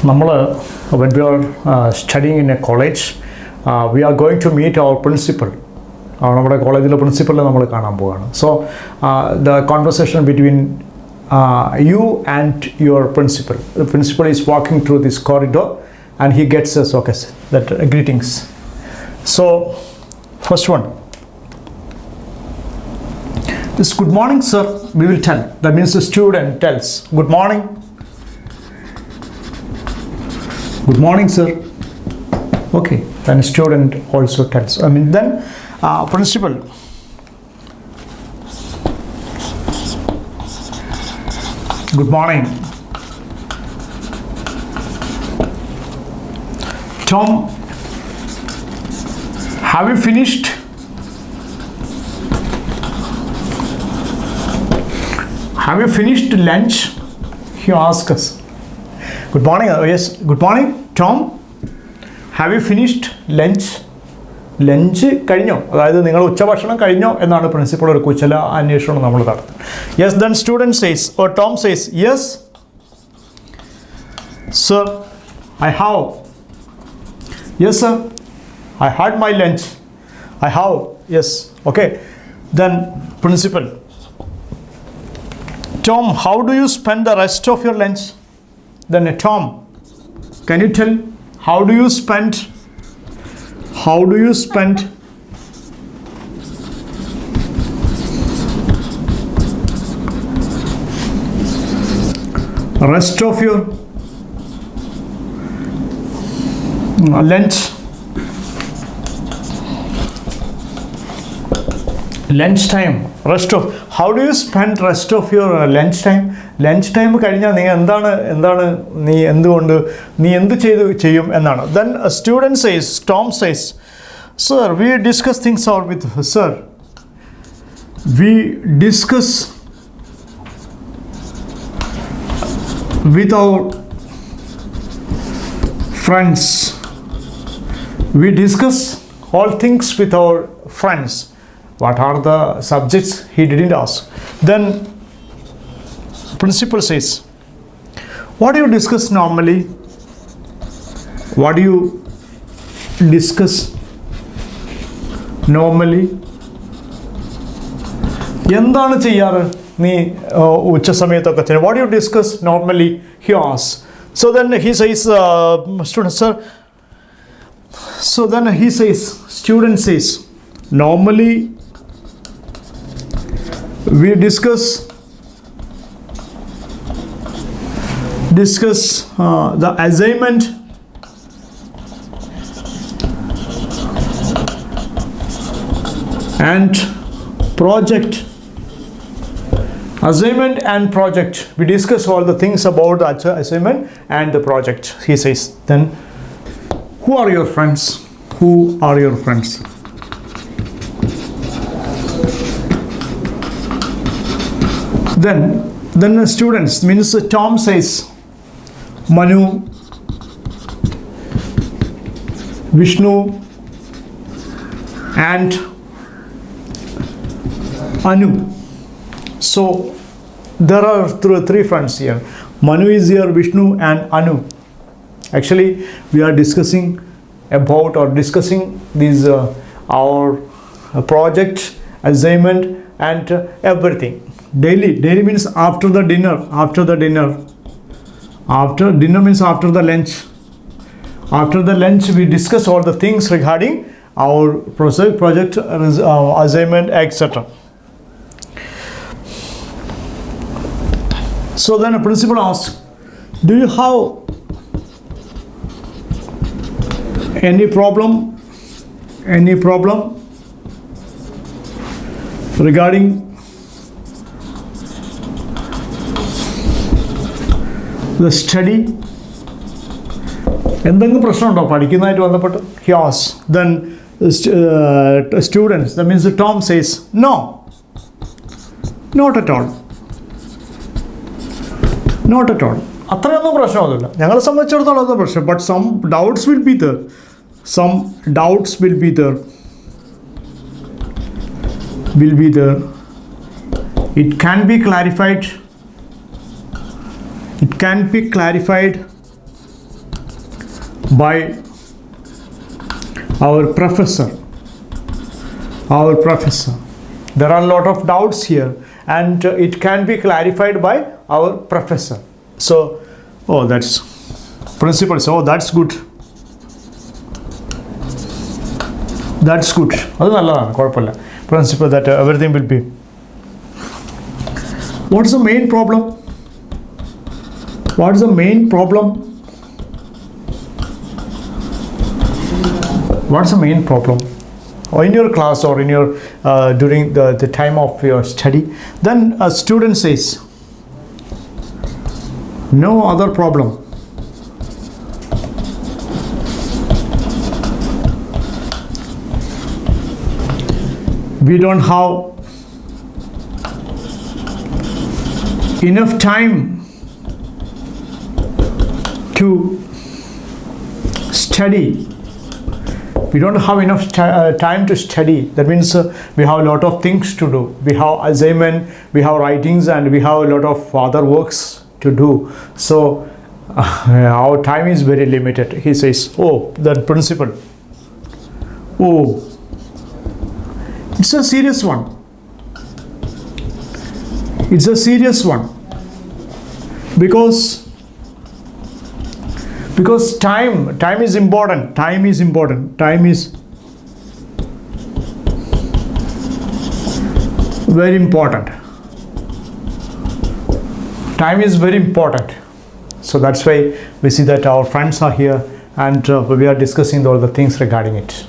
when we are studying in a college, we are going to meet our principal. നമ്മുടെ കോളേജിലെ പ്രിൻസിപ്പലിനെ നമ്മൾ കാണാൻ പോവുകയാണ്. So the conversation between you and your principal. The principal is walking through this corridor and he gets us that greetings. So first one, this good morning sir, we will tell. That means the student tells good morning. Good morning sir. Okay, then student also tells. Then principal, good morning Tom, have you finished? Have you finished lunch? He asks us. Good morning. Yes, good morning Tom, have you finished lunch? Lunch കഴിഞ്ഞോ, അതായത് നിങ്ങൾ ഉച്ചഭക്ഷണം കഴിഞ്ഞോ എന്നാണ് principal ഒരു കുശല അന്വേഷണം നമ്മൾ നടത്തുന്നത്. Yes, then student says or Tom says yes sir I have. Yes sir I had my lunch. I have. Yes. Okay. Then principal, Tom how do you spend the rest of your lunch? Then Tom, can you tell how do you spend rest of your lunch time? Rest of, how do you spend rest of your lunch time? Lunch time കഴിഞ്ഞാൽ നീ എന്താണ് നീ എന്തുകൊണ്ട് നീ എന്ത് ചെയ്യും എന്നാണ്. Then student says, Tom says sir we discuss things out with sir we discuss with our friends. We discuss all things with our friends. What are the subjects? He didn't ask. Then principal says, what do you discuss normally? What do you discuss normally? എന്താണ് ചെയ്യാറ് നീ ഉച്ച സമയത്തൊക്കെ ചെയ്യുന്നത്? What do you discuss normally? He asks. So then he says, student sir. So then he says, student says, normally we discuss the assignment and project. Assignment and project. We discuss all the things about the assignment and the project. He says, then who are your friends? Who are your friends? Then the students, means Tom says, Manu, Vishnu and Anu. So there are three friends here. Manu is here, Vishnu and Anu. Actually we are discussing these our project, assignment and everything. Daily means after dinner means after the lunch. After the lunch we discuss all the things regarding our project, assignment, etc. So then a principal asks, do you have any problem regarding the study? എന്തെങ്കിലും പ്രശ്നമുണ്ടോ പഠിക്കുന്നതായിട്ട് ബന്ധപ്പെട്ട്? He asks. Then students, that means Tom says, no, not at all. അത്രയൊന്നും പ്രശ്നമൊന്നുമില്ല, ഞങ്ങളെ സംബന്ധിച്ചിടത്തോളം അത് പ്രശ്നം. But some doubts will be there. It can be clarified by our professor. There are a lot of doubts here, and it can be clarified by our professor. So, oh, that's principal. So, that's good. That's good. അത് നല്ലതാണ്, കുഴപ്പമില്ല. Principal, that everything will be. What is the main problem? What is the main problem? What is the main problem? Or in your class, or in your during the time of your study, then a student says, no other problem. We don't have enough time to study. We don't have enough time to study. That means we have a lot of things to do. We have assignment, we have writings, and we have a lot of other works to do. So our time is very limited. He says, oh, the principal. Oh, it's a serious one. It's a serious one. Because time is important. Time is very important. Time is very important. So that's why we see that our friends are here, and we are discussing all the things regarding it.